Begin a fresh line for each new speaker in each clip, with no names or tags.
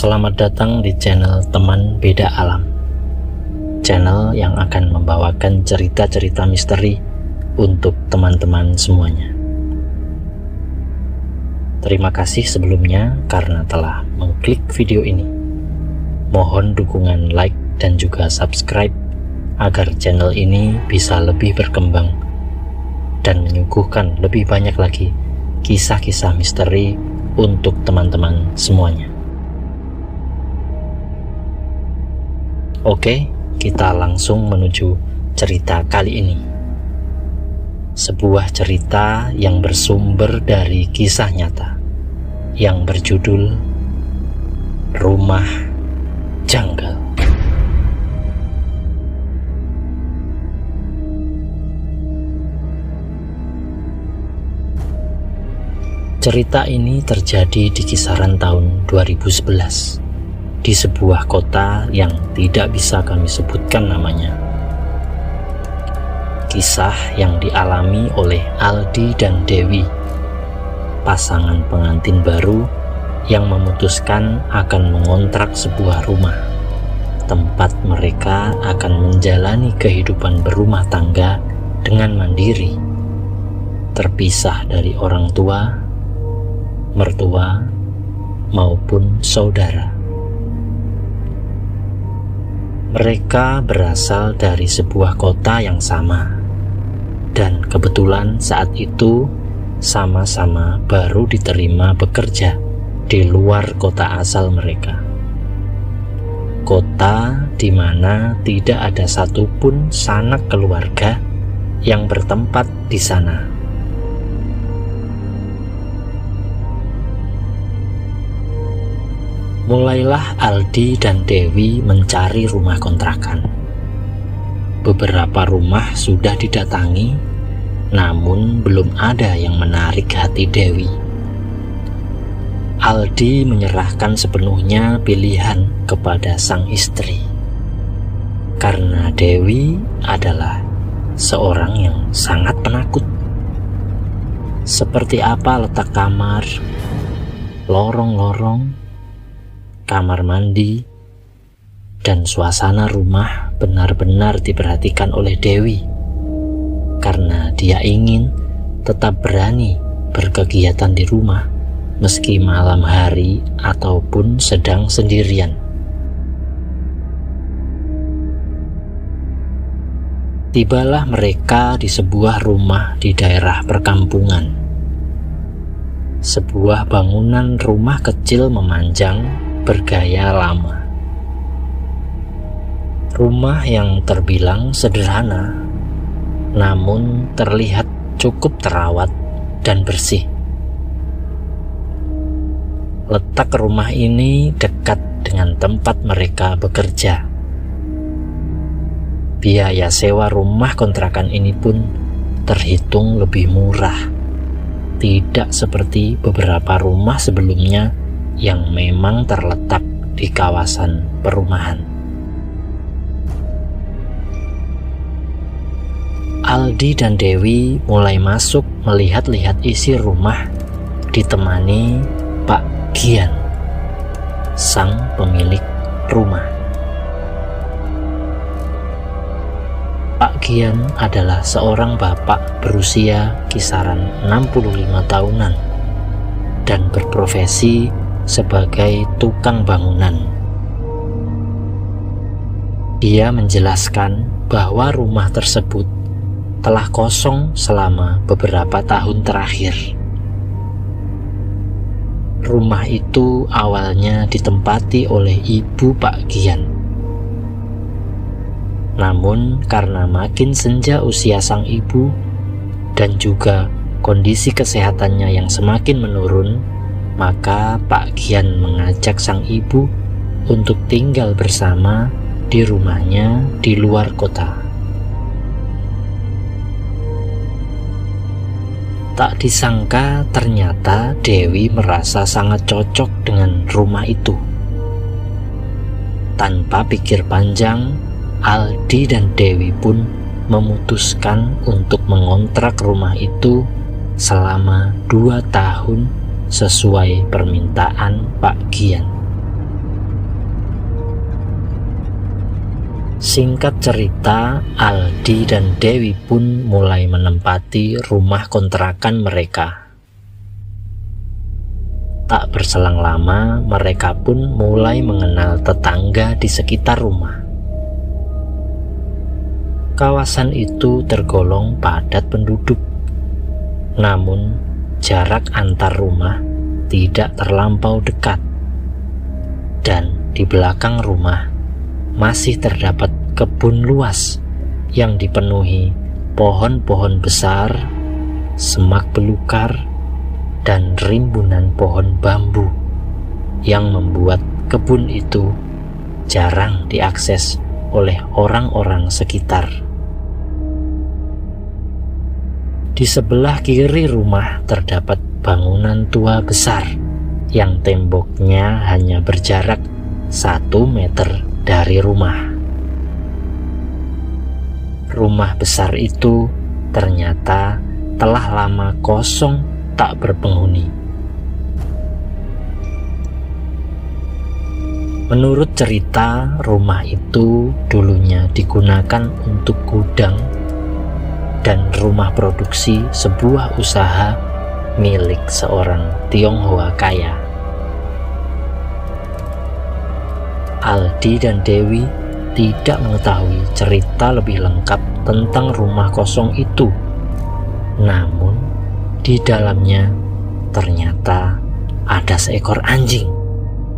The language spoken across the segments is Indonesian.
Selamat datang di channel Teman Beda Alam, channel yang akan membawakan cerita-cerita misteri untuk teman-teman semuanya. Terima kasih sebelumnya karena telah mengklik video ini. Mohon dukungan like dan juga subscribe agar channel ini bisa lebih berkembang dan menyuguhkan lebih banyak lagi kisah-kisah misteri untuk teman-teman semuanya. Oke, kita langsung menuju cerita kali ini. Sebuah cerita yang bersumber dari kisah nyata yang berjudul Rumah Janggal. Cerita ini terjadi di kisaran tahun 2011 di sebuah kota yang tidak bisa kami sebutkan namanya. Kisah yang dialami oleh Aldi dan Dewi, pasangan pengantin baru yang memutuskan akan mengontrak sebuah rumah, tempat mereka akan menjalani kehidupan berumah tangga dengan mandiri, terpisah dari orang tua, mertua, maupun saudara. Mereka berasal dari sebuah kota yang sama, dan kebetulan saat itu sama-sama baru diterima bekerja di luar kota asal mereka. Kota di mana tidak ada satupun sanak keluarga yang bertempat di sana. Mulailah Aldi dan Dewi mencari rumah kontrakan. Beberapa rumah sudah didatangi, namun belum ada yang menarik hati Dewi. Aldi menyerahkan sepenuhnya pilihan kepada sang istri, karena Dewi adalah seorang yang sangat penakut. Seperti apa letak kamar, lorong-lorong, kamar mandi, dan suasana rumah benar-benar diperhatikan oleh Dewi, karena dia ingin tetap berani berkegiatan di rumah meski malam hari ataupun sedang sendirian. Tibalah mereka di sebuah rumah di daerah perkampungan. Sebuah bangunan rumah kecil memanjang bergaya lama. Rumah yang terbilang sederhana, namun terlihat cukup terawat dan bersih. Letak rumah ini dekat dengan tempat mereka bekerja. Biaya sewa rumah kontrakan ini pun terhitung lebih murah, tidak seperti beberapa rumah sebelumnya yang memang terletak di kawasan perumahan. Aldi dan Dewi mulai masuk melihat-lihat isi rumah, ditemani Pak Gian, sang pemilik rumah. Pak Gian adalah seorang bapak berusia kisaran 65 tahunan dan berprofesi sebagai tukang bangunan. Dia menjelaskan bahwa rumah tersebut telah kosong selama beberapa tahun terakhir. Rumah itu awalnya ditempati oleh ibu Pak Gian. Namun karena makin senja usia sang ibu dan juga kondisi kesehatannya yang semakin menurun, maka Pak Gian mengajak sang ibu untuk tinggal bersama di rumahnya di luar kota. Tak disangka ternyata Dewi merasa sangat cocok dengan rumah itu. Tanpa pikir panjang, Aldi dan Dewi pun memutuskan untuk mengontrak rumah itu selama 2 tahun sesuai permintaan Pak Gian. Singkat cerita, Aldi dan Dewi pun mulai menempati rumah kontrakan mereka. Tak berselang lama, mereka pun mulai mengenal tetangga di sekitar rumah. Kawasan itu tergolong padat penduduk, namun jarak antar rumah tidak terlampau dekat, dan di belakang rumah masih terdapat kebun luas yang dipenuhi pohon-pohon besar, semak belukar, dan rimbunan pohon bambu yang membuat kebun itu jarang diakses oleh orang-orang sekitar. Di sebelah kiri rumah terdapat bangunan tua besar yang temboknya hanya berjarak 1 meter dari rumah. Rumah besar itu ternyata telah lama kosong tak berpenghuni. Menurut cerita, rumah itu dulunya digunakan untuk gudang dan rumah produksi sebuah usaha milik seorang Tionghoa kaya. Aldi dan Dewi tidak mengetahui cerita lebih lengkap tentang rumah kosong itu. Namun, di dalamnya ternyata ada seekor anjing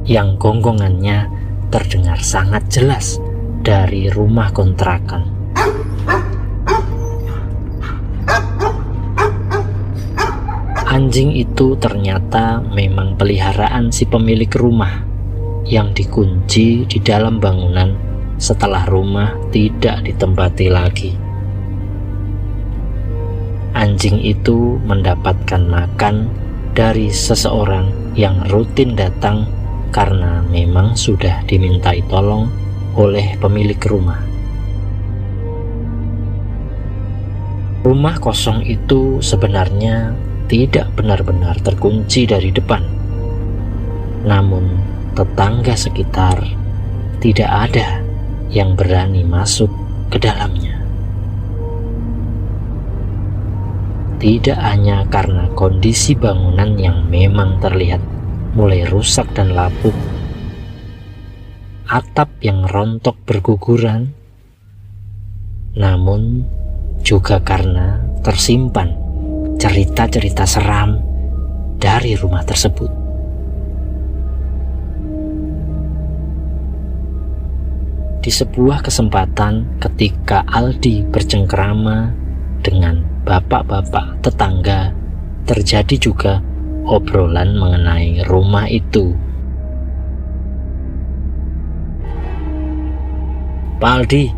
yang gonggongannya terdengar sangat jelas dari rumah kontrakan. Anjing itu ternyata memang peliharaan si pemilik rumah yang dikunci di dalam bangunan setelah rumah tidak ditempati lagi. Anjing itu mendapatkan makan dari seseorang yang rutin datang karena memang sudah dimintai tolong oleh pemilik rumah. Rumah kosong itu sebenarnya tidak benar-benar terkunci dari depan. Namun tetangga sekitar tidak ada yang berani masuk ke dalamnya. Tidak hanya karena kondisi bangunan yang memang terlihat mulai rusak dan lapuk, atap yang rontok berguguran, namun juga karena tersimpan cerita-cerita seram dari rumah tersebut. Di sebuah kesempatan ketika Aldi bercengkrama dengan bapak-bapak tetangga, terjadi juga obrolan mengenai rumah itu. Pak Aldi,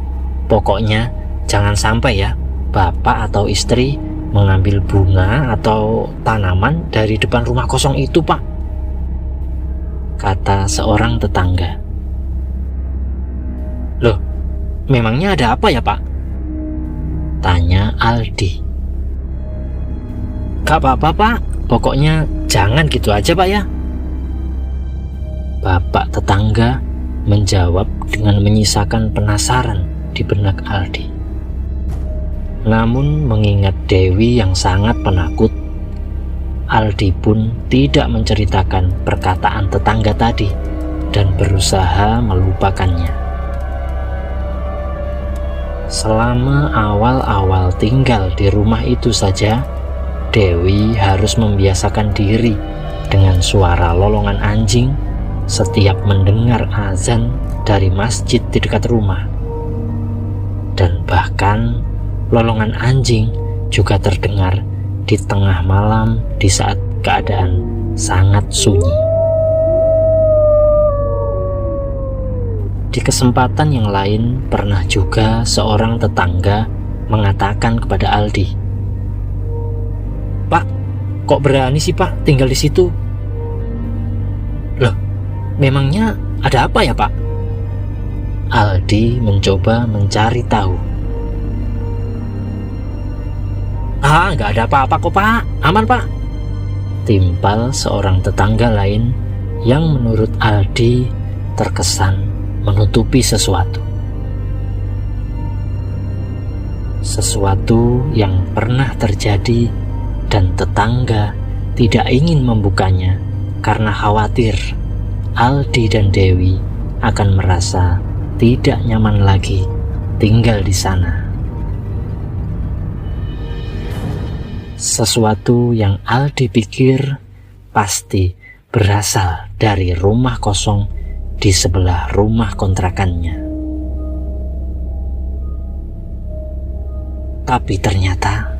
pokoknya jangan sampai ya bapak atau istri mengambil bunga atau tanaman dari depan rumah kosong itu, Pak, kata seorang tetangga. Loh, memangnya ada apa ya, Pak? Tanya Aldi. Gak apa-apa, Pak, pokoknya jangan gitu aja, Pak ya. Bapak tetangga menjawab dengan menyisakan penasaran di benak Aldi. Namun mengingat Dewi yang sangat penakut, Aldi pun tidak menceritakan perkataan tetangga tadi dan berusaha melupakannya. Selama awal-awal tinggal di rumah itu saja, Dewi harus membiasakan diri dengan suara lolongan anjing setiap mendengar azan dari masjid di dekat rumah. Dan bahkan lolongan anjing juga terdengar di tengah malam di saat keadaan sangat sunyi. Di kesempatan yang lain, pernah juga seorang tetangga mengatakan kepada Aldi, "Pak, kok berani sih Pak tinggal di situ?" Loh, memangnya ada apa ya Pak? Aldi mencoba mencari tahu. Nggak ada apa-apa kok Pak, aman Pak, timpal seorang tetangga lain yang menurut Aldi terkesan menutupi sesuatu. sesuatu yang pernah terjadi dan tetangga tidak ingin membukanya karena khawatir Aldi dan Dewi akan merasa tidak nyaman lagi tinggal di sana. Sesuatu yang Aldi pikir pasti berasal dari rumah kosong di sebelah rumah kontrakannya. Tapi ternyata